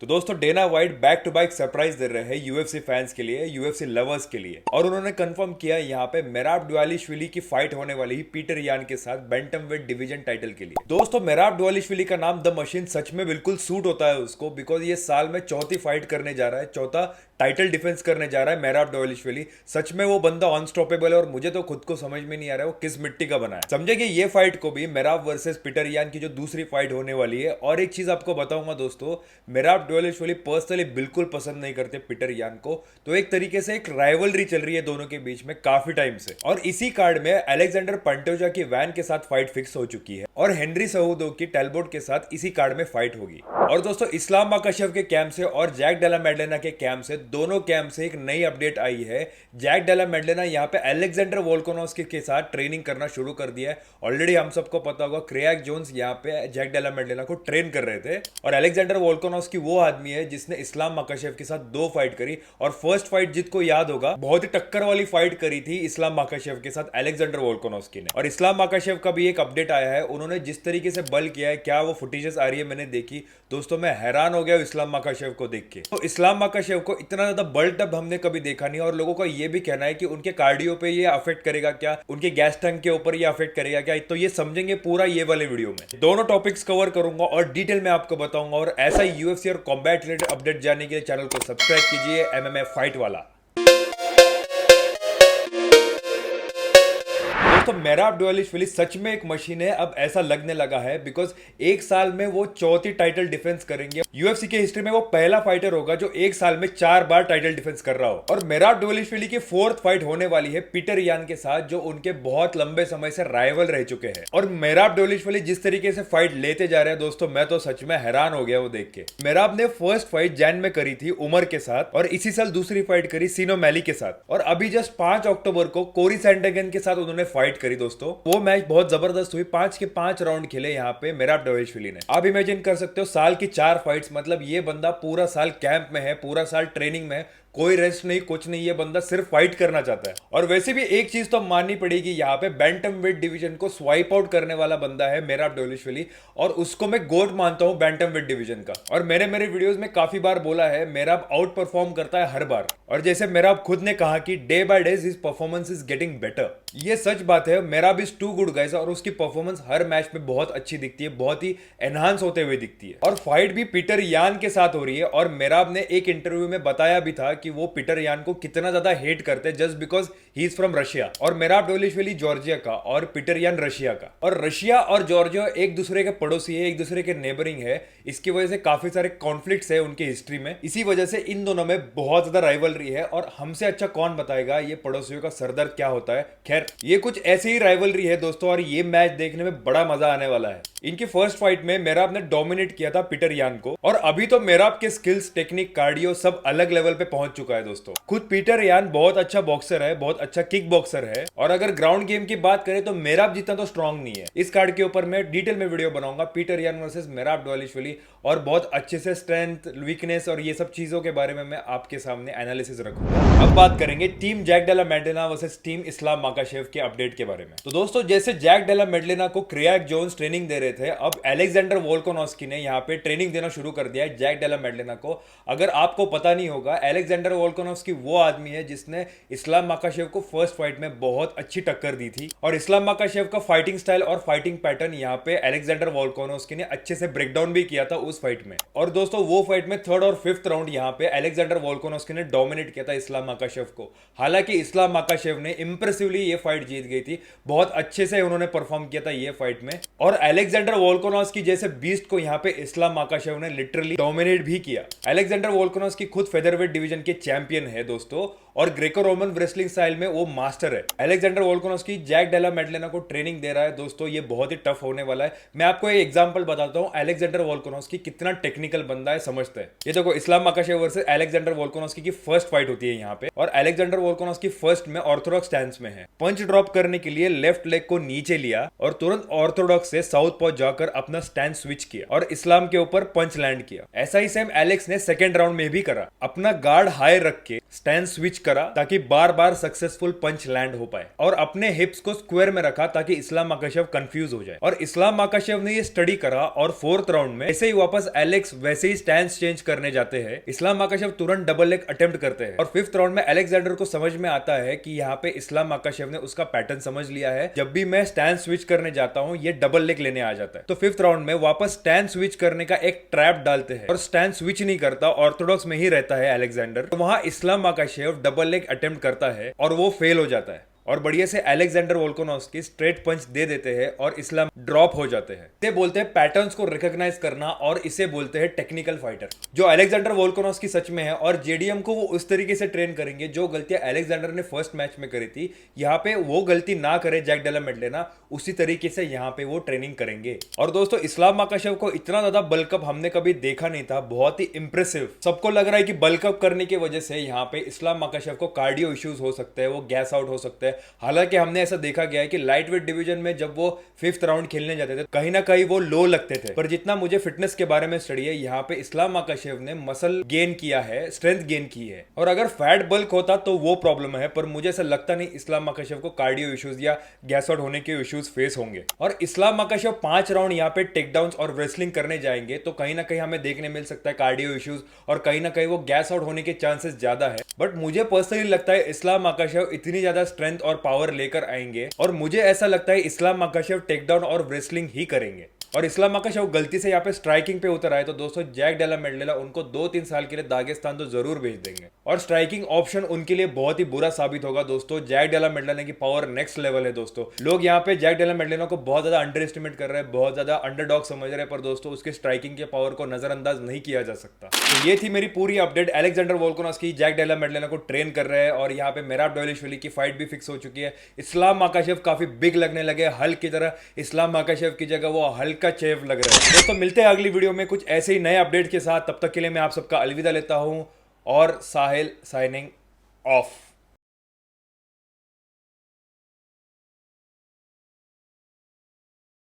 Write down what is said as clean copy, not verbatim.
तो दोस्तों Dana White back to back surprise दे रहे हैं यूएफसी फैंस के लिए, यूएफसी लवर्स के लिए। और उन्होंने कंफर्म किया यहाँ पे मेराब डवालिश्विली की फाइट होने वाली ही पीटर यान के साथ बैंटमवेट डिवीजन टाइटल के लिए। दोस्तों मेराब डवालिश्विली का नाम द मशीन सच में बिल्कुल सूट होता है उसको, बिकॉज ये साल में चौथी फाइट करने जा रहा है, चौथा टाइटल डिफेंस करने जा रहा है मेराब डवालिश्विली। सच में वो बंदा अनस्टॉपेबल है और मुझे तो खुद को समझ में नहीं आ रहा है वो किस मिट्टी का बना है। समझेंगे ये फाइट को भी मेराब वर्सेस पीटर यान की जो दूसरी फाइट होने वाली है। और एक चीज आपको बताऊंगा दोस्तों, मेराब डवालिश्विली पर्सनली बिल्कुल पसंद नहीं करते पीटर यान को, तो एक तरीके से एक राइवलरी चल रही है दोनों के बीच में काफी टाइम से। और इसी कार्ड में अलेक्जेंडर पंटोजा की वैन के साथ फाइट फिक्स हो चुकी है और हेनरी सहूदो की टेलबोट के साथ इसी कार्ड में फाइट होगी। और दोस्तों इस्लाम माकाशेव के कैंप से और जैक डेला मेडलेना के कैंप से, दोनों कैंप से एक नई अपडेट आई है। जैक डेला मेडलेना यहाँ पे अलेक्जेंडर वोल्कानोव्स्की के साथ ट्रेनिंग करना शुरू कर दिया है। ऑलरेडी हम सबको पता होगा क्रेग जोन्स यहाँ पे जैक डेला मेडलेना को ट्रेन कर रहे थे। और अलेक्जेंडर वोल्कानोव्स्की वो आदमी है जिसने इस्लाम माकाशेव के साथ 2 फाइट करी। और फर्स्ट फाइट जिसको याद होगा, बहुत ही टक्कर वाली फाइट करी थी इस्लाम माकाशेव के साथ अलेक्जेंडर वोल्कानोव्स्की ने। और इस्लाम माकाशेव का भी एक अपडेट आया है, उन्होंने जिस तरीके से बल किया है, क्या वो फुटेजेस आ रही है मैंने देखी दोस्तों, मैं हैरान हो गया इस्लाम माकाशेव को देख के। तो इस्लाम माकाशेव को इतना ज्यादा बल्ट अप हमने कभी देखा नहीं। और लोगों का ये भी कहना है कि उनके कार्डियो पे ये अफेक्ट करेगा क्या, उनके गैस टैंक के ऊपर ये अफेक्ट करेगा क्या, तो ये समझेंगे पूरा ये वाले वीडियो में। दोनों टॉपिक्स कवर करूंगा और डिटेल में आपको बताऊंगा। और ऐसा यूएफसी और कॉम्बैट रिलेटेड अपडेट जानने के लिए चैनल को सब्सक्राइब कीजिए, एमएमए फाइट वाला। दोस्तों मेराब डवालिश्विली सच में एक मशीन है, अब ऐसा लगने लगा है, बिकॉज एक साल में वो चौथी टाइटल डिफेंस करेंगे। यूएफसी के हिस्ट्री में वो पहला फाइटर होगा जो एक साल में 4 बार टाइटल डिफेंस कर रहा हो। और मेराब डवालिश्विली की 4th फाइट होने वाली है पीटर यान के साथ, जो उनके बहुत लंबे समय से राइवल रह चुके हैं। और मेराब डवालिश्विली जिस तरीके से फाइट लेते जा रहे हैं दोस्तों, मैं तो सच में हैरान हो गया वो देख के। मेराब ने फर्स्ट फाइट जैन में करी थी उमर के साथ, और इसी साल दूसरी फाइट करी सीनो मैली के साथ। और अभी जस्ट 5 अक्टूबर को कोरी सैंडगन के साथ उन्होंने फाइट करी दोस्तों। वो मैच बहुत जबरदस्त हुई, 5 के 5 राउंड खेले यहाँ पे मेराब डवालिश्विली ने। आप इमेजिन कर सकते हो साल की 4 फाइट्स, मतलब ये बंदा पूरा साल कैंप में है, पूरा साल ट्रेनिंग में है, कोई रेस्ट नहीं, कुछ नहीं, ये बंदा सिर्फ फाइट करना चाहता है। और वैसे भी एक चीज तो माननी पड़ेगी, यहाँ पे बैंटमवेट डिवीजन को स्वाइप आउट करने वाला बंदा है मेराब डवालिश्विली, और उसको मैं गोट मानता हूं बैंटमवेट डिवीजन का। और मेरे वीडियोस में काफी बार बोला है, मेराब आउट परफॉर्म करता है हर बार। और जैसे मेराब खुद ने कहा कि day by day his performance is getting better, ये सच बात है। मेराब इज टू गुड गाइस, और उसकी परफॉर्मेंस हर मैच में बहुत अच्छी दिखती है, बहुत ही एनहांस होते हुए दिखती है। और फाइट भी पीटर यान के साथ हो रही है। और मेराब ने एक इंटरव्यू में बताया भी था कि वो पीटर यान को कितना ज्यादा हेट करते हैं just because he is from Russia. और मेराब डवालिश्विली जॉर्जिया का और पीटर यान रशिया का। और रशिया और जॉर्जिया एक दूसरे के पड़ोसी है, एक दूसरे के नेबरिंग है। इसकी वजह से काफी सारे कॉन्फ्लिक्ट्स है उनकी हिस्ट्री में। इसी वजह से इन दोनों में बहुत ज्यादा राइवलरी है। और हमसे अच्छा कौन बताएगा ये पड़ोसियों का सरदर्द क्या होता है। खैर ये कुछ ऐसी ही राइवलरी है दोस्तों, और ये मैच देखने में बड़ा मजा आने वाला है। इनकी फर्स्ट फाइट में मेराब ने डोमिनेट किया था पीटर यान को, और अभी तो मेराब के स्किल्स, टेक्निक, कार्डियो सब अलग लेवल पे पहुंच चुका है दोस्तों। खुद पीटर यान बहुत अच्छा बॉक्सर है, बहुत अच्छा किक बॉक्सर है। और अगर ग्राउंड गेम की बात करें तो मेराब जितना तो स्ट्रांग नहीं है। इस कार्ड के ऊपर मैं डिटेल में वीडियो बनाऊंगा, पीटर यान वर्सेस मेराब डवालिश्विली, और बहुत अच्छे से स्ट्रेंथ, वीकनेस और ये सब चीजों के बारे में मैं आपके सामने एनालिसिस रखूंगा। अब बात करेंगे team Jack Della मेडलेना versus team इस्लाम माकाशेव के अपडेट के बारे में। तो दोस्तों जैसे जैक डेला मेडलेना को क्रेग जोन्स ट्रेनिंग दे रहे थे, अब अलेक्जेंडर वोल्कानोव्स्की ने यहाँ पे ट्रेनिंग देना शुरू कर दिया है जैक डेला मेडलेना को। अगर आपको पता नहीं होगा, अलेक्जेंडर वोल्कानोव्स्की वो आदमी है जिसने इस्लाम माकाशेव को फर्स्ट फाइट में बहुत अच्छी टक्कर दी थी। और इस्लाम माकाशेव का फाइटिंग स्टाइल और फाइटिंग पैटर्न यहाँ पे अलेक्जेंडर वोल्कानोव्स्की ने अच्छे से ब्रेक डाउन भी किया था उस फाइट में। और दोस्तों वो फाइट में 3rd और 5th राउंड यहाँ पे अलेक्जेंडर वोल्कानोव्स्की ने डोमिनेट किया था इस्लाम माकाशेव को। हालांकि इस्लाम माकाशेव ने इंप्रेसिवली ये फाइट जीत गई थी, बहुत अच्छे से उन्होंने परफॉर्म किया था ये फाइट में। और अलेक्जेंडर वोल्कानोव्स्की जैसे बीस्ट को यहाँ पे इस्लाम माकाशेव ने लिटरली डोमिनेट भी किया। अलेक्जेंडर वोल्कानोव्स्की खुद फेदरवेट डिवीजन के चैंपियन है दोस्तों, और ग्रेको रोमन रेसलिंग स्टाइल में वो मास्टर है। अलेक्जेंडर वोल्कानोव्स्की जैक डेला मेडलेना को ट्रेनिंग दे रहा है दोस्तों, ये बहुत ही टफ होने वाला है। मैं आपको एक एग्जांपल बताता हूं, अलेक्जेंडर वोल्कानोव्स्की कितना टेक्निकल बंदा है समझते हैं। ये देखो इस्लाम माकाशेव वर्सेस अलेक्जेंडर वोल्कानोव्स्की की फर्स्ट फाइट होती है यहाँ पे, और अलेक्जेंडर वोल्कानोव्स्की फर्स्ट में ऑर्थोडॉक्स स्टैंस में है। पंच ड्रॉप करने के लिए लेफ्ट लेग को नीचे लिया और तुरंत ऑर्थोडॉक्स से साउथ पॉ जाकर अपना स्टैंड स्विच किया और इस्लाम के ऊपर पंच लैंड किया। ऐसा ही सेम एलेक्स ने सेकेंड राउंड में भी करा, अपना गार्ड हाई रख के स्टैंड स्विच करा ताकि बार बार सक्सेसफुल पंच लैंड हो पाए, और अपने हिप्स को स्क्वायर में रखा ताकि इस्लाम माकाशेव कंफ्यूज हो जाए। और इस्लाम माकाशेव ने ये स्टडी करा और फोर्थ राउंड में ऐसे ही वापस एलेक्स वैसे ही स्टैंड चेंज करने जाते हैं। इस्लाम माकाशेव तुरंत डबल लेग अटेम्प्ट करते हैं, और फिफ्थ राउंड में अलेक्जेंडर को समझ में आता है कि यहाँ पे इस्लाम माकाशेव ने उसका पैटर्न समझ लिया है, जब भी मैं स्टैंड स्विच करने जाता हूँ ये डबल लेग लेने आ जाता है। तो फिफ्थ राउंड में वापस स्टैंड स्विच करने का एक ट्रैप डालते हैं, और स्टैंड स्विच नहीं करता, ऑर्थोडॉक्स में ही रहता है अलेक्जेंडर। तो वहां इस्लाम माकाशेव डबल लेग अटेम्प्ट करता है और वो फेल हो जाता है, और बढ़िया से अलेक्जेंडर वोल्कानोव्स्की स्ट्रेट पंच दे देते हैं और इस्लाम ड्रॉप हो जाते हैं। इसे बोलते हैं पैटर्न्स को रिकॉग्नाइज करना, और इसे बोलते हैं टेक्निकल फाइटर। जो अलेक्जेंडर वोल्कानोव्स्की सच में है, और जेडीएम को वो उस तरीके से ट्रेन करेंगे जो गलतियां अलेक्जेंडर ने फर्स्ट मैच में करी थी, यहाँ पे वो गलती ना करे जैक डेला मेडलेना, उसी तरीके से यहाँ पे वो ट्रेनिंग करेंगे। और दोस्तों इस्लाम माकाशेव को इतना ज्यादा बल्कअप हमने कभी देखा नहीं था, बहुत ही इंप्रेसिव। सबको लग रहा है कि बल्कअप करने की वजह से यहाँ पे इस्लाम माकाशेव को कार्डियो इश्यूज हो सकते हैं, वो गैस आउट हो सकते हैं। हालांकि हमने ऐसा देखा गया है कि लाइट वेट डिवीजन में जब वो फिफ्थ राउंड खेलने जाते थे कहीं ना कहीं वो लो लगते थे, पर जितना मुझे फिटनेस के बारे में स्टडी है, यहाँ पे इस्लाम माकाशेव ने मसल गेन किया है, स्ट्रेंथ गेन की है। और अगर फैट बल्क होता तो वो प्रॉब्लम है, पर मुझे ऐसा लगता नहीं इस्लाम माकाशेव को कार्डियो इश्यूज या गैस आउट होने के इश्यूज फेस होंगे। और इस्लाम माकाशेव 5 राउंड यहाँ पे टेकडाउन्स और रेसलिंग करने जाएंगे, तो कहीं ना कहीं हमें देखने मिल सकता है कार्डियो इश्यूज, और कहीं ना कहीं वो गैस आउट होने के चांसेस ज्यादा है। बट मुझे पर्सनली लगता है इस्लाम माकाशेव इतनी ज्यादा स्ट्रेंथ और पावर लेकर आएंगे, और मुझे ऐसा लगता है इस्लाम माकाशेव टेकडाउन और रेसलिंग ही करेंगे। और इस्लाम माकाशेव गलती से यहाँ पे स्ट्राइकिंग पे उतर आए तो दोस्तों जैक डेला मेडलेना उनको 2-3 साल के लिए दागिस्तान तो जरूर भेज देंगे, और स्ट्राइकिंग ऑप्शन उनके लिए बहुत ही बुरा साबित होगा। दोस्तों जैक डेला मेडलेना की पावर नेक्स्ट लेवल है। दोस्तों लोग यहाँ पे जैक डेला मेडलेना को बहुत ज्यादा अंडर एस्टिमेट कर रहे हैं, बहुत ज्यादा अंडरडॉग समझ रहे हैं, पर दोस्तों उसके स्ट्राइकिंग के पावर को नजरअंदाज नहीं किया जा सकता। तो ये थी मेरी पूरी update. Alexander Volkanovski Jack Della मेडलेना को ट्रेन कर रहे हैं, और यहाँ पे मेराब दवेलिश्विली की फाइट भी फिक्स हो चुकी है। इस्लाम माकाशेव काफी बिग लगने लगे, हल्क की तरह। इस्लाम माकाशेव की जगह वो हल्का चेव लग रहा है। दोस्तों मिलते हैं अगली वीडियो में कुछ ऐसे ही नए अपडेट के साथ। तब तक के लिए मैं आप सबका अलविदा लेता हूं, और साहिल साइनिंग ऑफ।